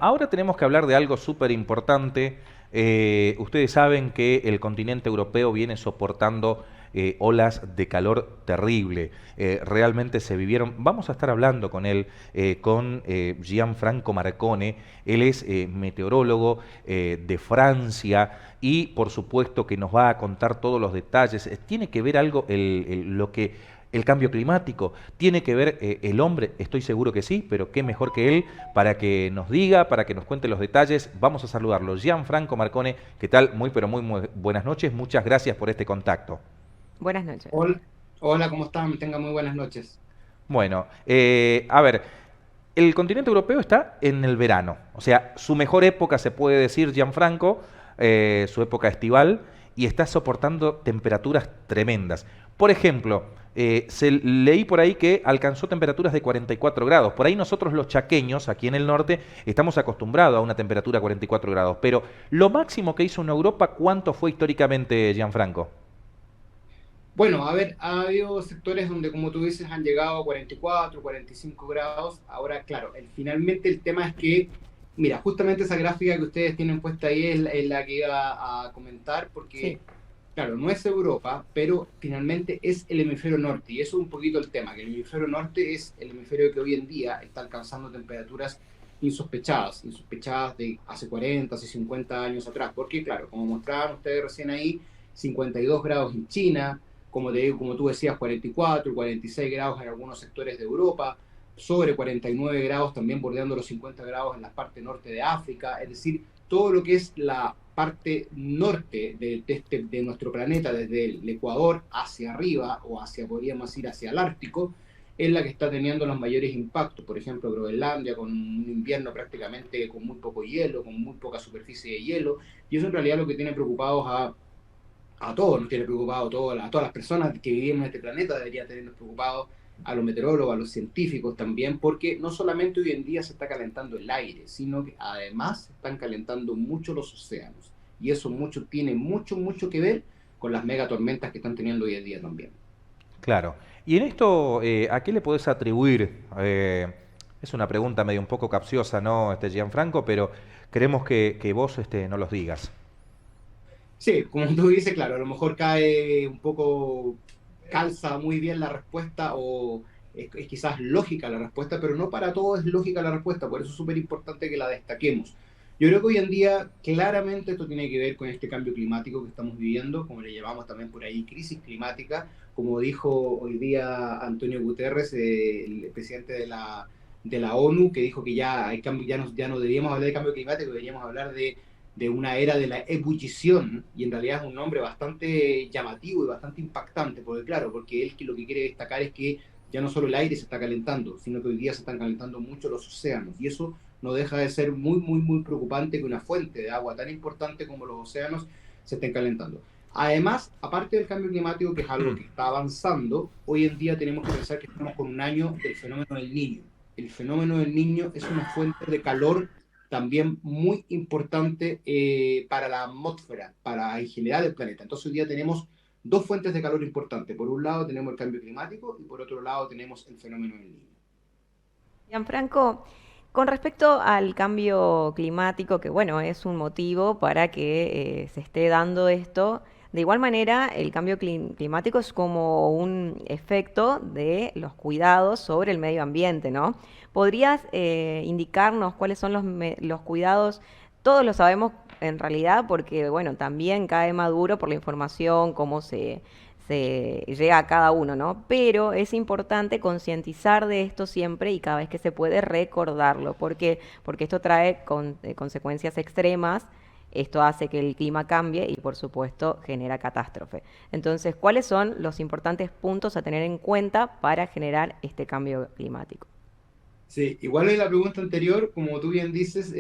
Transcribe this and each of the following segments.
Ahora tenemos que hablar de algo súper importante. Ustedes saben que el continente europeo viene soportando olas de calor terrible. Realmente se vivieron. Vamos a estar hablando con él, con Gianfranco Marcone. Él es meteorólogo de Francia y por supuesto que nos va a contar todos los detalles. Tiene que ver algo lo que el cambio climático, tiene que ver el hombre, estoy seguro que sí, pero qué mejor que él para que nos diga, para que nos cuente los detalles. Vamos a saludarlo. Gianfranco Marcone, ¿qué tal? Muy, pero muy buenas noches. Muchas gracias por este contacto. Buenas noches. Hola, hola, ¿cómo están? Tengan muy buenas noches. Bueno, a ver, el continente europeo está en el verano, o sea, su mejor época se puede decir, Gianfranco, su época estival, y está soportando temperaturas tremendas. Por ejemplo, leí por ahí que alcanzó temperaturas de 44 grados. Por ahí nosotros los chaqueños, aquí en el norte, estamos acostumbrados a una temperatura de 44 grados. Pero lo máximo que hizo en Europa, ¿cuánto fue históricamente, Gianfranco? Bueno, a ver, ha habido sectores donde, como tú dices, han llegado a 44, 45 grados. Ahora, claro, finalmente el tema es que, mira, justamente esa gráfica que ustedes tienen puesta ahí es la que iba a comentar, Sí. porque, claro, no es Europa, pero finalmente es el hemisferio norte. Y eso es un poquito el tema, que el hemisferio norte es el hemisferio que hoy en día está alcanzando temperaturas insospechadas de hace 40, hace 50 años atrás. Porque, claro, como mostraban ustedes recién ahí, 52 grados en China, como te digo, como tú decías, 44, 46 grados en algunos sectores de Europa, sobre 49 grados también bordeando los 50 grados en la parte norte de África, es decir, todo lo que es la parte norte de nuestro planeta, desde el Ecuador hacia arriba o hacia, podríamos ir hacia el Ártico, es la que está teniendo los mayores impactos. Por ejemplo, Groenlandia con un invierno prácticamente con muy poco hielo, con muy poca superficie de hielo, y eso en realidad lo que tiene preocupados a todos nos tiene preocupado, a todas las personas que vivimos en este planeta debería tenernos preocupados, a los meteorólogos, a los científicos también, porque no solamente hoy en día se está calentando el aire, sino que además se están calentando mucho los océanos. Y eso tiene mucho que ver con las megatormentas que están teniendo hoy en día también. Claro. Y en esto, ¿a qué le podés atribuir? Es una pregunta medio un poco capciosa, ¿no, Gianfranco? Pero queremos que vos no los digas. Sí, como tú dices, claro, a lo mejor cae un poco, calza muy bien la respuesta o es quizás lógica la respuesta, pero no para todo es lógica la respuesta, por eso es súper importante que la destaquemos. Yo creo que hoy en día claramente esto tiene que ver con este cambio climático que estamos viviendo, como le llamamos también por ahí crisis climática, como dijo hoy día Antonio Guterres, el presidente de la ONU, que dijo que ya, hay cambio, ya no debíamos hablar de cambio climático, deberíamos hablar de una era de la ebullición, y en realidad es un nombre bastante llamativo y bastante impactante, porque claro, porque él lo que quiere destacar es que ya no solo el aire se está calentando, sino que hoy día se están calentando mucho los océanos, y eso no deja de ser muy preocupante que una fuente de agua tan importante como los océanos se estén calentando. Además, aparte del cambio climático, que es algo que está avanzando, hoy en día tenemos que pensar que estamos con un año del fenómeno del niño. El fenómeno del niño es una fuente de calor también muy importante para la atmósfera, para en general el planeta. Entonces hoy día tenemos dos fuentes de calor importantes. Por un lado tenemos el cambio climático y por otro lado tenemos el fenómeno del niño. Gianfranco, con respecto al cambio climático, que bueno, es un motivo para que se esté dando esto, de igual manera el cambio climático es como un efecto de los cuidados sobre el medio ambiente, ¿no? ¿Podrías indicarnos cuáles son los cuidados? Todos lo sabemos en realidad porque, bueno, también cae maduro por la información, cómo se llega a cada uno, ¿no? Pero es importante concientizar de esto siempre y cada vez que se puede recordarlo. ¿Por qué? Porque esto trae consecuencias extremas, esto hace que el clima cambie y por supuesto genera catástrofe. Entonces, ¿cuáles son los importantes puntos a tener en cuenta para generar este cambio climático? Sí, igual en la pregunta anterior, como tú bien dices,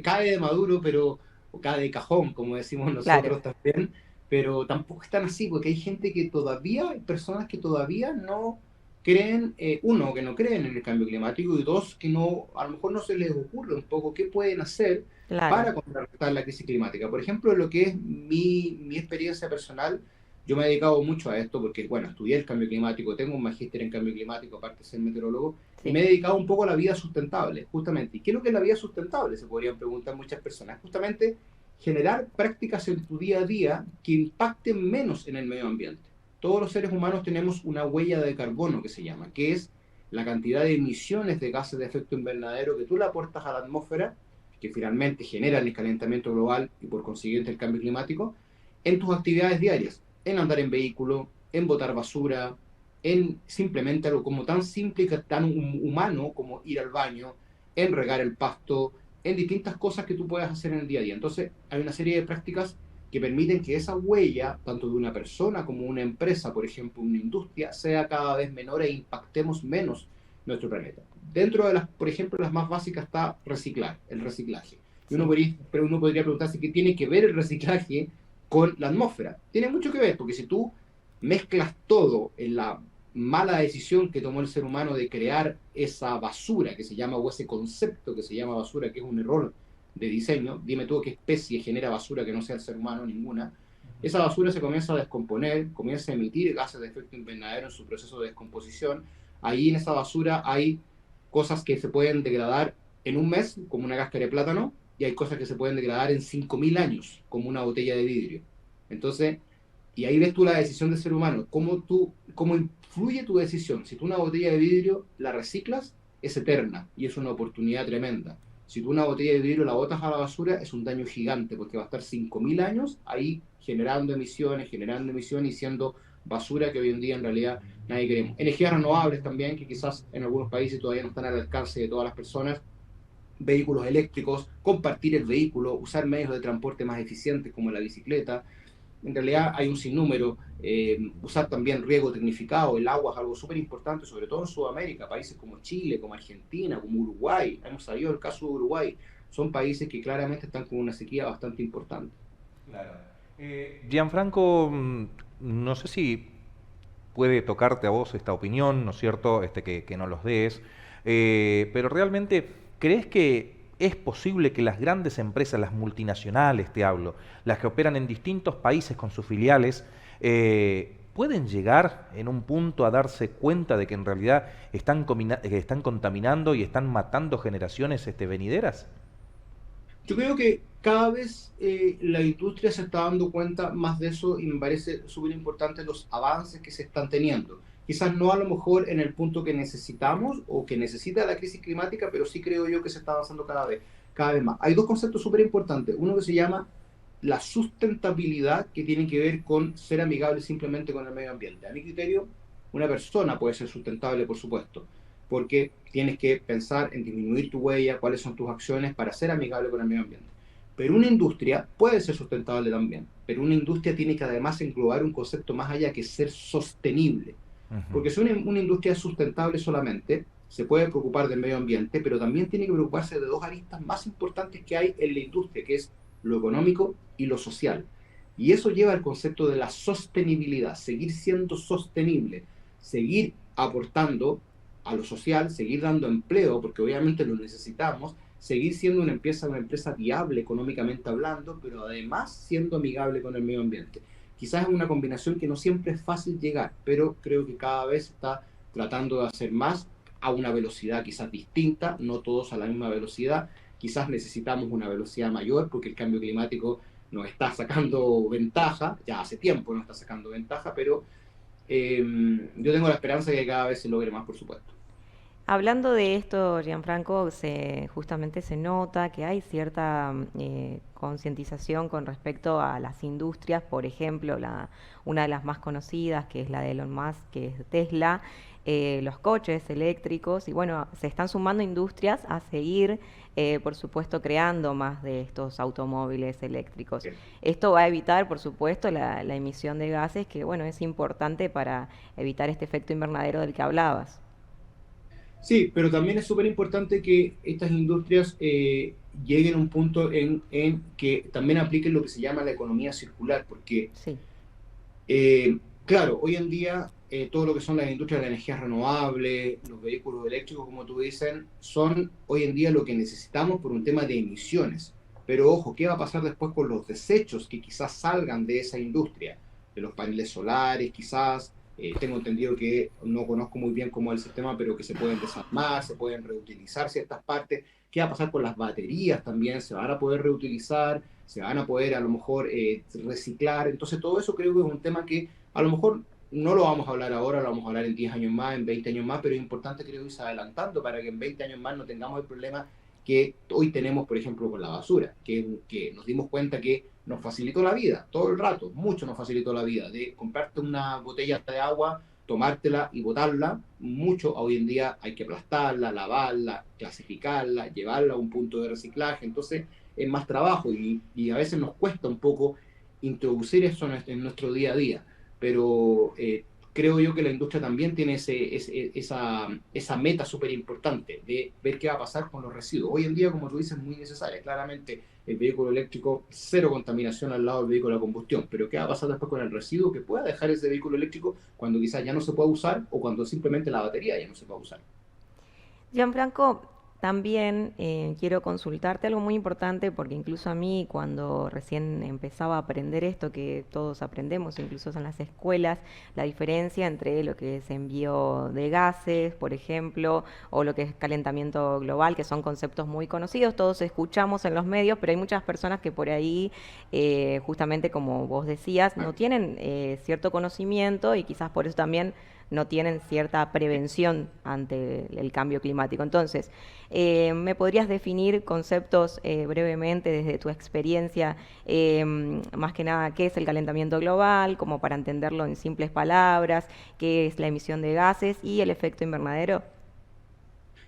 cae de maduro, pero, o cae de cajón, como decimos Claro. nosotros también, pero tampoco es tan así, porque hay gente que todavía, hay personas que todavía no creen, uno, que no creen en el cambio climático, y dos, que no, a lo mejor no se les ocurre un poco qué pueden hacer Claro. para contrarrestar la crisis climática. Por ejemplo, lo que es mi experiencia personal, yo me he dedicado mucho a esto porque, bueno, estudié el cambio climático, tengo un magíster en cambio climático, aparte de ser meteorólogo, Y Sí. me he dedicado un poco a la vida sustentable, justamente. ¿Y qué es lo que es la vida sustentable? Se podrían preguntar muchas personas. Justamente generar prácticas en tu día a día que impacten menos en el medio ambiente. Todos los seres humanos tenemos una huella de carbono que se llama, que es la cantidad de emisiones de gases de efecto invernadero que tú le aportas a la atmósfera, que finalmente generan el calentamiento global y por consiguiente el cambio climático, en tus actividades diarias, en andar en vehículo, en botar basura, en simplemente algo como tan simple y tan humano como ir al baño, en regar el pasto, en distintas cosas que tú puedas hacer en el día a día. Entonces, hay una serie de prácticas que permiten que esa huella, tanto de una persona como una empresa, por ejemplo, una industria, sea cada vez menor e impactemos menos nuestro planeta. Dentro de las, por ejemplo, las más básicas está reciclar, el reciclaje. Y Sí. uno podría preguntarse qué tiene que ver el reciclaje con la atmósfera. Tiene mucho que ver, porque si tú mezclas todo en la mala decisión que tomó el ser humano de crear esa basura que se llama, o ese concepto que se llama basura, que es un error de diseño, dime tú qué especie genera basura que no sea el ser humano, ninguna, esa basura se comienza a descomponer, comienza a emitir gases de efecto invernadero en su proceso de descomposición. Ahí en esa basura hay cosas que se pueden degradar en un mes, como una cáscara de plátano, y hay cosas que se pueden degradar en 5.000 años, como una botella de vidrio. Entonces, y ahí ves tú la decisión del ser humano, cómo influye tu decisión. Si tú una botella de vidrio la reciclas, es eterna y es una oportunidad tremenda. Si tú una botella de vidrio la botas a la basura, es un daño gigante porque va a estar 5.000 años ahí generando emisiones y siendo basura que hoy en día en realidad nadie queremos. Energías renovables también, que quizás en algunos países todavía no están al alcance de todas las personas. Vehículos eléctricos, compartir el vehículo, usar medios de transporte más eficientes como la bicicleta. En realidad hay un sinnúmero, usar también riego tecnificado, el agua es algo súper importante, sobre todo en Sudamérica, países como Chile, como Argentina, como Uruguay, hemos sabido el caso de Uruguay, son países que claramente están con una sequía bastante importante. Claro. Gianfranco, no sé si puede tocarte a vos esta opinión, ¿no es cierto? Que no los des, pero realmente, ¿crees que es posible que las grandes empresas, las multinacionales, te hablo, las que operan en distintos países con sus filiales, pueden llegar en un punto a darse cuenta de que en realidad están contaminando y están matando generaciones venideras? Yo creo que cada vez la industria se está dando cuenta más de eso y me parece súper importante los avances que se están teniendo. Quizás no a lo mejor en el punto que necesitamos o que necesita la crisis climática, pero sí creo yo que se está avanzando cada vez más. Hay dos conceptos súper importantes. Uno que se llama la sustentabilidad, que tiene que ver con ser amigable simplemente con el medio ambiente. A mi criterio, una persona puede ser sustentable, por supuesto, porque tienes que pensar en disminuir tu huella, cuáles son tus acciones para ser amigable con el medio ambiente. Pero una industria puede ser sustentable también, pero una industria tiene que además englobar un concepto más allá que ser sostenible. Ujú. Porque si una industria es sustentable solamente, se puede preocupar del medio ambiente, pero también tiene que preocuparse de dos aristas más importantes que hay en la industria, que es lo económico y lo social. Y eso lleva al concepto de la sostenibilidad, seguir siendo sostenible, seguir aportando a lo social, seguir dando empleo, porque obviamente lo necesitamos, seguir siendo una empresa viable económicamente hablando, pero además siendo amigable con el medio ambiente. Quizás es una combinación que no siempre es fácil llegar, pero creo que cada vez está tratando de hacer más a una velocidad quizás distinta, no todos a la misma velocidad. Quizás necesitamos una velocidad mayor porque el cambio climático nos está sacando ventaja, ya hace tiempo nos está sacando ventaja, pero yo tengo la esperanza de que cada vez se logre más, por supuesto. Hablando de esto, Gianfranco, justamente se nota que hay cierta concientización con respecto a las industrias, por ejemplo, una de las más conocidas, que es la de Elon Musk, que es Tesla, los coches eléctricos, y bueno, se están sumando industrias a seguir, por supuesto, creando más de estos automóviles eléctricos. Sí. Esto va a evitar, por supuesto, la emisión de gases, que bueno, es importante para evitar este efecto invernadero del que hablabas. Sí, pero también es súper importante que estas industrias lleguen a un punto en que también apliquen lo que se llama la economía circular, porque Sí. claro, hoy en día todo lo que son las industrias de energías renovables, los vehículos eléctricos, como tú dicen, son hoy en día lo que necesitamos por un tema de emisiones. Pero ojo, ¿qué va a pasar después con los desechos que quizás salgan de esa industria? De los paneles solares, quizás, Tengo entendido que no conozco muy bien cómo es el sistema, pero que se pueden desarmar, se pueden reutilizar ciertas partes. ¿Qué va a pasar con las baterías también? ¿Se van a poder reutilizar? ¿Se van a poder a lo mejor reciclar? Entonces todo eso creo que es un tema que a lo mejor no lo vamos a hablar ahora, lo vamos a hablar en 10 años más, en 20 años más, pero es importante creo irse adelantando para que en 20 años más no tengamos el problema que hoy tenemos, por ejemplo, con la basura, que nos dimos cuenta que nos facilitó la vida todo el rato, mucho nos facilitó la vida, de comprarte una botella de agua, tomártela y botarla, mucho hoy en día hay que aplastarla, lavarla, clasificarla, llevarla a un punto de reciclaje, entonces es más trabajo y a veces nos cuesta un poco introducir eso en nuestro día a día, pero creo yo que la industria también tiene esa meta súper importante de ver qué va a pasar con los residuos. Hoy en día, como tú dices, es muy necesaria. Claramente, el vehículo eléctrico, cero contaminación al lado del vehículo de combustión. Pero ¿qué va a pasar después con el residuo que pueda dejar ese vehículo eléctrico cuando quizás ya no se pueda usar o cuando simplemente la batería ya no se pueda usar? Gianfranco, también quiero consultarte algo muy importante porque incluso a mí cuando recién empezaba a aprender esto que todos aprendemos, incluso en las escuelas, la diferencia entre lo que es envío de gases, por ejemplo, o lo que es calentamiento global, que son conceptos muy conocidos, todos escuchamos en los medios, pero hay muchas personas que por ahí, justamente como vos decías, no tienen cierto conocimiento y quizás por eso también no tienen cierta prevención ante el cambio climático. Entonces, ¿me podrías definir conceptos brevemente desde tu experiencia, más que nada, qué es el calentamiento global, como para entenderlo en simples palabras, qué es la emisión de gases y el efecto invernadero?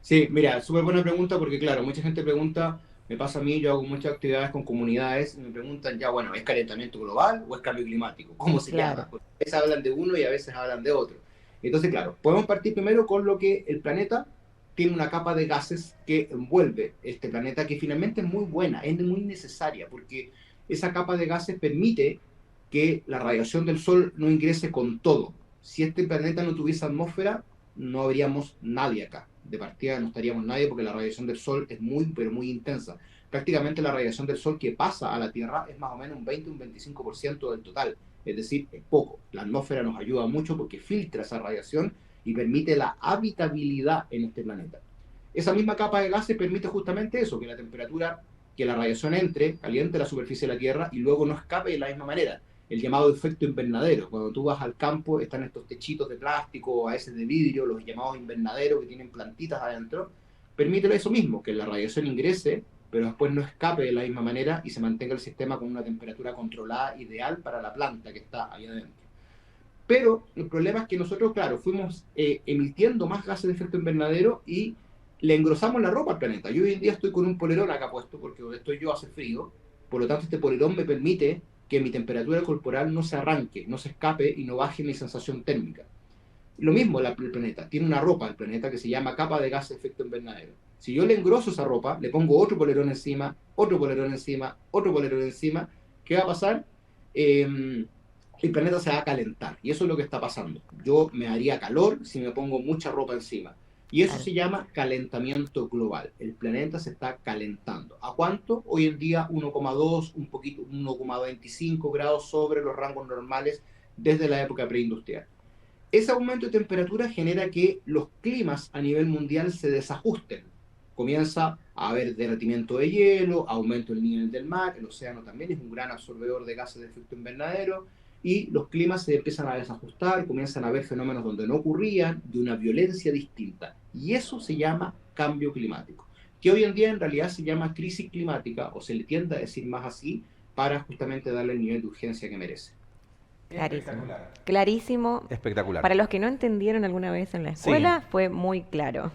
Sí, mira, súper buena pregunta porque, claro, mucha gente pregunta, me pasa a mí, yo hago muchas actividades con comunidades y me preguntan ya, bueno, ¿es calentamiento global o es cambio climático? ¿Cómo se Claro. llama? Porque a veces hablan de uno y a veces hablan de otro. Entonces, claro, podemos partir primero con lo que el planeta tiene una capa de gases que envuelve este planeta, que finalmente es muy buena, es muy necesaria, porque esa capa de gases permite que la radiación del Sol no ingrese con todo. Si este planeta no tuviese atmósfera, no habríamos nadie acá. De partida no estaríamos nadie porque la radiación del Sol es muy, pero muy intensa. Prácticamente la radiación del Sol que pasa a la Tierra es más o menos un 20 un 25% del total. Es decir, es poco. La atmósfera nos ayuda mucho porque filtra esa radiación y permite la habitabilidad en este planeta. Esa misma capa de gases permite justamente eso, que la temperatura, que la radiación entre, caliente la superficie de la Tierra y luego no escape de la misma manera. El llamado efecto invernadero. Cuando tú vas al campo, están estos techitos de plástico, a veces de vidrio, los llamados invernaderos que tienen plantitas adentro. Permite eso mismo, que la radiación ingrese, pero después no escape de la misma manera y se mantenga el sistema con una temperatura controlada ideal para la planta que está ahí adentro. Pero el problema es que nosotros, claro, fuimos emitiendo más gases de efecto invernadero y le engrosamos la ropa al planeta. Yo hoy en día estoy con un polerón acá puesto porque donde estoy yo hace frío, por lo tanto este polerón me permite que mi temperatura corporal no se arranque, no se escape y no baje mi sensación térmica. Lo mismo el planeta, tiene una ropa el planeta que se llama capa de gases de efecto invernadero. Si yo le engroso esa ropa, le pongo otro polerón encima, otro polerón encima, otro polerón encima, ¿qué va a pasar? El planeta se va a calentar y eso es lo que está pasando. Yo me haría calor si me pongo mucha ropa encima. Y eso Claro. se llama calentamiento global. El planeta se está calentando. ¿A cuánto? Hoy en día 1,2, un poquito, 1,25 grados sobre los rangos normales desde la época preindustrial. Ese aumento de temperatura genera que los climas a nivel mundial se desajusten. Comienza a haber derretimiento de hielo, aumento del nivel del mar, el océano también es un gran absorbedor de gases de efecto invernadero, y los climas se empiezan a desajustar, comienzan a haber fenómenos donde no ocurrían, de una violencia distinta. Y eso se llama cambio climático, que hoy en día en realidad se llama crisis climática, o se le tiende a decir más así, para justamente darle el nivel de urgencia que merece. Clarísimo. Espectacular. Clarísimo. Espectacular. Para los que no entendieron alguna vez en la Sí. escuela, fue muy claro.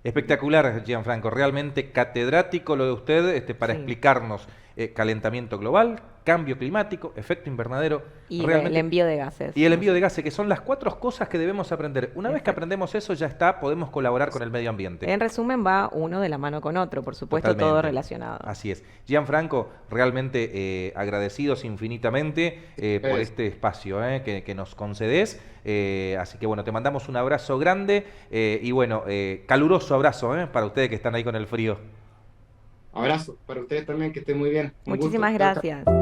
Espectacular, Gianfranco. Realmente catedrático lo de usted para Sí. explicarnos calentamiento global, cambio climático, efecto invernadero. Y el Realmente. envío de gases. Y el envío de gases, que son las 4 cosas que debemos aprender. Una vez que Exacto. aprendemos eso, ya está, podemos colaborar con el medio ambiente. En resumen, va uno de la mano con otro, por supuesto, todo Totalmente. relacionado. Así es. Gianfranco, realmente agradecidos infinitamente por este espacio que nos concedes. Así que bueno, te mandamos un abrazo grande y bueno, caluroso abrazo para ustedes que están ahí con el frío. Abrazo para ustedes también, que estén muy bien. Un gusto. Muchísimas Chao, chao. gracias.